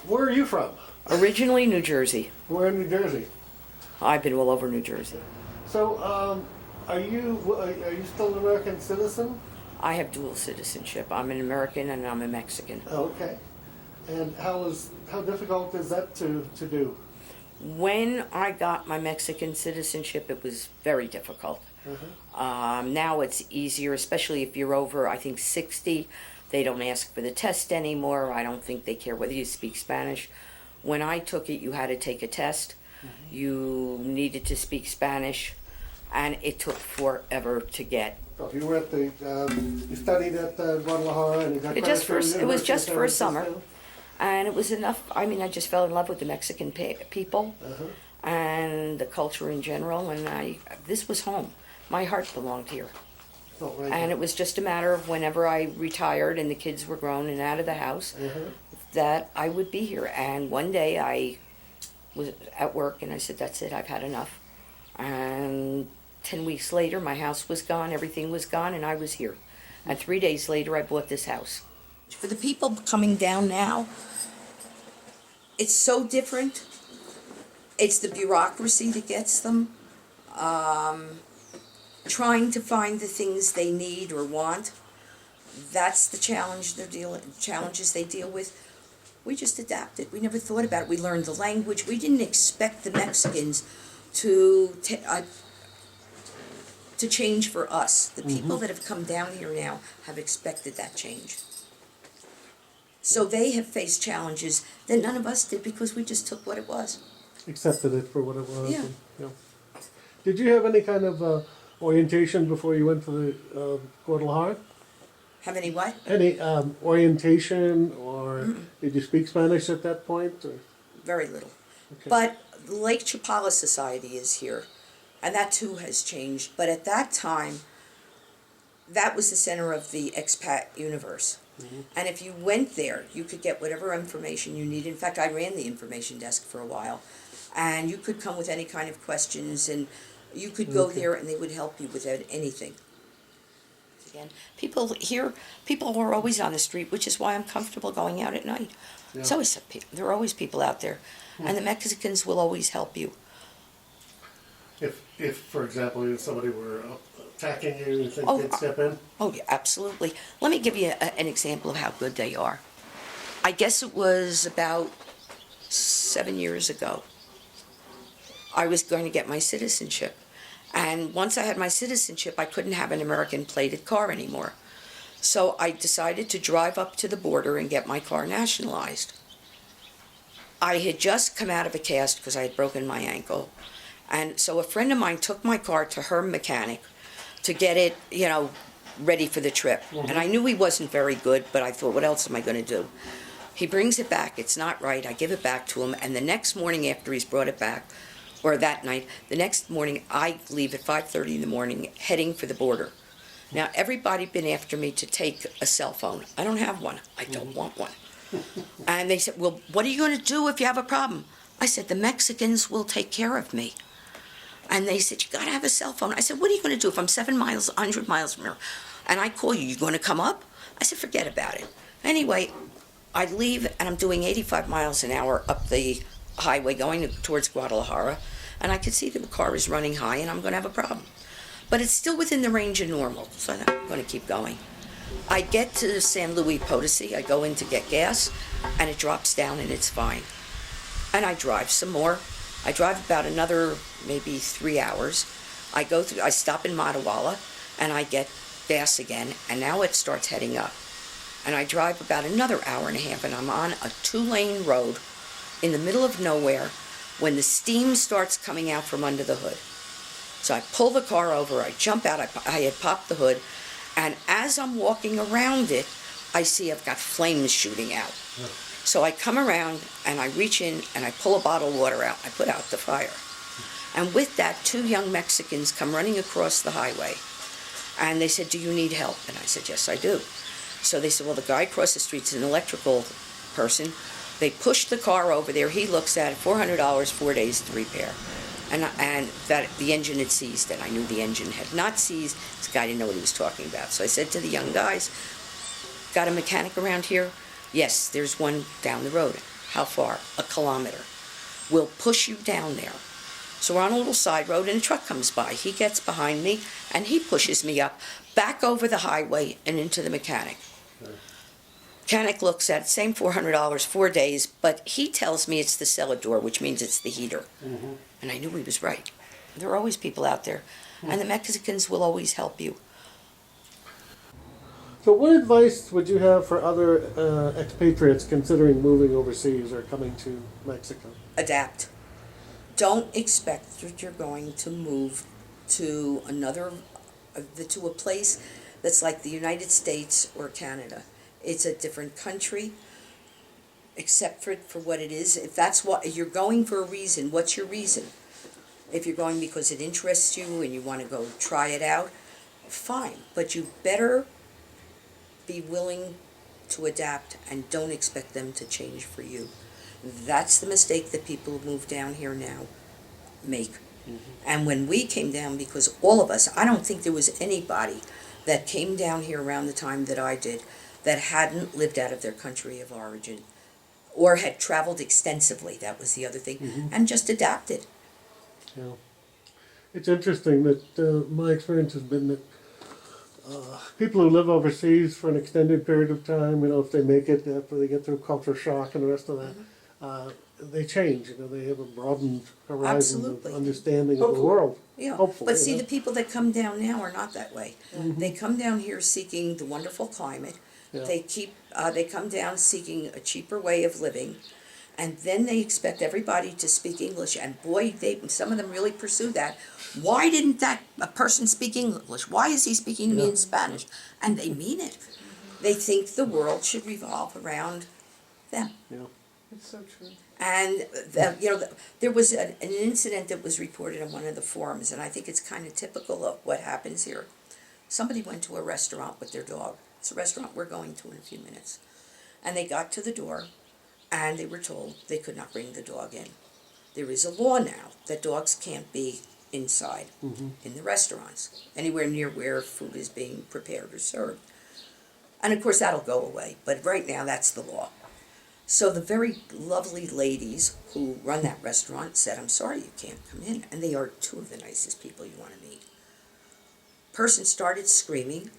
Where are you from? Originally New Jersey. We're in New Jersey. I've been all over New Jersey. So, are you still an American citizen? I have dual citizenship. I'm an American and I'm a Mexican. Oh, okay. And how difficult is that to do? When I got my Mexican citizenship, it was very difficult. Now it's easier, especially if you're over, I think, 60. They don't ask for the test anymore. I don't think they care whether you speak Spanish. When I took it, you had to take a test. You needed to speak Spanish, and it took forever to get. So you were at the, you studied at Guadalajara, and you got It was just for a summer, and it was enough. I mean, I just fell in love with the Mexican people and the culture in general, and this was home. My heart belonged here. Oh, right. And it was just a matter of whenever I retired and the kids were grown and out of the house, that I would be here. And one day I was at work and I said, that's it, I've had enough. And 10 weeks later, my house was gone, everything was gone, and I was here. And 3 days later, I bought this house. For the people coming down now, it's so different. It's the bureaucracy that gets them. Trying to find the things they need or want. That's the challenges they deal with. We just adapted. We never thought about it. We learned the language. We didn't expect the Mexicans to change for us. The people that have come down here now have expected that change. So they have faced challenges that none of us did because we just took what it was. Accepted it for what it was. Yeah. And, Did you have any kind of orientation before you went to the Guadalajara? Have any what? Any orientation, or did you speak Spanish at that point? Or? Very little. Okay. But Lake Chapala Society is here, and that too has changed. But at that time, that was the center of the expat universe. And if you went there, you could get whatever information you needed. In fact, I ran the information desk for a while. And you could come with any kind of questions, and you could go there and they would help you with anything. Again, people are always on the street, which is why I'm comfortable going out at night. Yeah. It's always, there are always people out there, and the Mexicans will always help you. If for example, if somebody were attacking you, you think they'd step in? Oh, yeah, absolutely. Let me give you an example of how good they are. I guess it was about 7 years ago. I was going to get my citizenship. And once I had my citizenship, I couldn't have an American plated car anymore. So I decided to drive up to the border and get my car nationalized. I had just come out of a cast because I had broken my ankle. And so a friend of mine took my car to her mechanic to get it, ready for the trip. And I knew he wasn't very good, but I thought, what else am I going to do? He brings it back. It's not right. I give it back to him. And the next morning after he's brought it back, or that night, the next morning, I leave at 5:30 in the morning, heading for the border. Now, everybody'd been after me to take a cell phone. I don't have one. I don't want one. And they said, well, what are you going to do if you have a problem? I said, the Mexicans will take care of me. And they said, you got to have a cell phone. I said, what are you going to do if I'm 7 miles, 100 miles from here, and I call you? You going to come up? I said, forget about it. Anyway, I leave, and I'm doing 85 miles an hour up the highway going towards Guadalajara, and I could see that the car is running high and I'm going to have a problem. But it's still within the range of normal, so I'm going to keep going. I get to San Luis Potosi, I go in to get gas, and it drops down and it's fine. And I drive some more. I drive about another maybe 3 hours. I stop in Matawala, and I get gas again, and now it starts heading up. And I drive about another hour and a half, and I'm on a 2-lane road in the middle of nowhere when the steam starts coming out from under the hood. So I pull the car over, I jump out, I had popped the hood, and as I'm walking around it, I see I've got flames shooting out. So I come around and I reach in and I pull a bottle of water out, I put out the fire. And with that, 2 young Mexicans come running across the highway, and they said, do you need help? And I said, yes, I do. So they said, well, the guy across the street's an electrical person. They push the car over there. He looks at it, $400, 4 days to repair. and that the engine had seized, and I knew the engine had not seized. This guy didn't know what he was talking about. So I said to the young guys, got a mechanic around here? Yes, there's one down the road. How far? 1 kilometer. We'll push you down there. So we're on a little side road, and a truck comes by. He gets behind me, and he pushes me up, back over the highway and into the mechanic. Mechanic looks at it, same $400, 4 days, but he tells me it's the cellar door, which means it's the heater. And I knew he was right. There are always people out there, and the Mexicans will always help you. So what advice would you have for other expatriates considering moving overseas or coming to Mexico? Adapt. Don't expect that you're going to move to to a place that's like the United States or Canada. It's a different country. Accept it for what it is. If that's what you're going for a reason, what's your reason? If you're going because it interests you and you want to go try it out, fine. But you better be willing to adapt and don't expect them to change for you. That's the mistake that people who move down here now make. And when we came down, because all of us, I don't think there was anybody that came down here around the time that I did that hadn't lived out of their country of origin or had traveled extensively, that was the other thing, and just adapted. Yeah. It's interesting that my experience has been that people who live overseas for an extended period of time, if they make it after they get through culture shock and the rest of that, they change. They have a broadened horizon Absolutely. of understanding of the world. Yeah, Hopefully, but see, the people that come down now are not that way. They come down here seeking the wonderful climate. Yeah. They come down seeking a cheaper way of living, and then they expect everybody to speak English. And boy, some of them really pursue that. Why didn't a person speak English? Why is he speaking to me in Spanish? And they mean it. They think the world should revolve around them. Yeah. It's so true. And there was an incident that was reported on one of the forums, and I think it's kind of typical of what happens here. Somebody went to a restaurant with their dog. It's a restaurant we're going to in a few minutes. And they got to the door, and they were told they could not bring the dog in. There is a law now that dogs can't be inside in the restaurants, anywhere near where food is being prepared or served. And of course that'll go away, but right now that's the law. So the very lovely ladies who run that restaurant said, I'm sorry you can't come in. And they are two of the nicest people you want to meet. Person started screaming,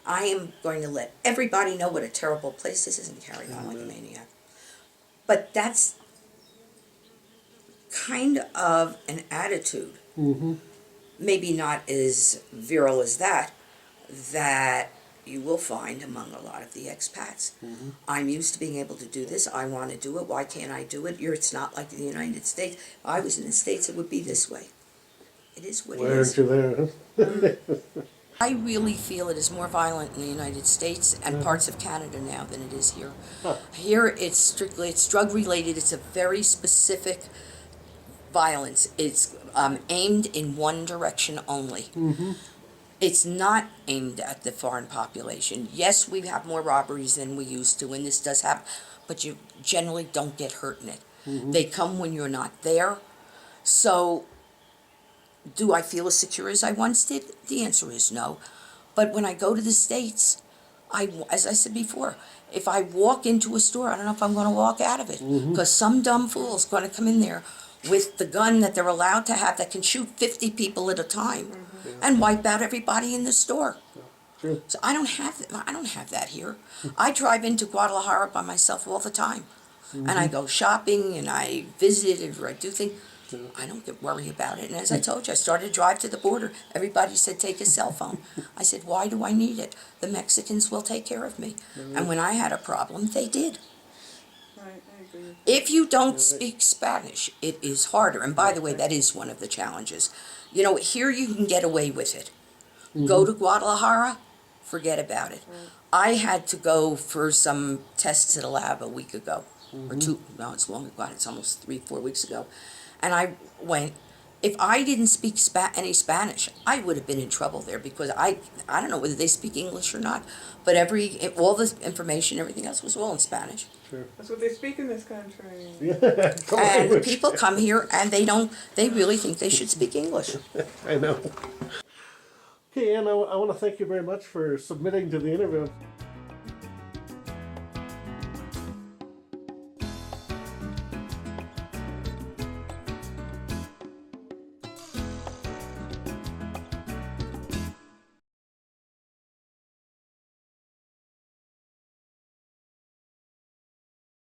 I am going to let everybody know what a terrible place this is, and carried on like a maniac. But that's kind of an attitude, maybe not as virile as that you will find among a lot of the expats. I'm used to being able to do this. I want to do it. Why can't I do it? It's not like the United States. If I was in the States, it would be this way. It is what it is. Why aren't you there? I really feel it is more violent in the United States and parts of Canada now than it is here. Here it's drug related. It's a very specific violence. It's aimed in one direction only. It's not aimed at the foreign population. Yes, we have more robberies than we used to, and this does happen, but you generally don't get hurt in it. They come when you're not there. So, do I feel as secure as I once did? The answer is no. But when I go to the States, as I said before, if I walk into a store, I don't know if I'm going to walk out of it, because some dumb fool's going to come in there with the gun that they're allowed to have that can shoot 50 people at a time and wipe out everybody in the store. Sure. So I don't have that here. I drive into Guadalajara by myself all the time, and I go shopping and I visit or I do things. I don't worry about it. And as I told you, I started to drive to the border. Everybody said, take a cell phone. I said, why do I need it? The Mexicans will take care of me. And when I had a problem, they did. Right, I agree. If you don't speak Spanish, it is harder. And by the way, that is one of the challenges. Here you can get away with it. Go to Guadalajara, forget about it. I had to go for some tests at a lab a week ago, or two. No, it's long ago. It's almost 3-4 weeks ago. And I went, If I didn't speak any Spanish, I would have been in trouble there because I don't know whether they speak English or not, but all the information, everything else was all in Spanish. Sure. That's what they speak in this country. Yeah. And people come here and they really think they should speak English. I know. Okay, Ann, I want to thank you very much for submitting to the interview.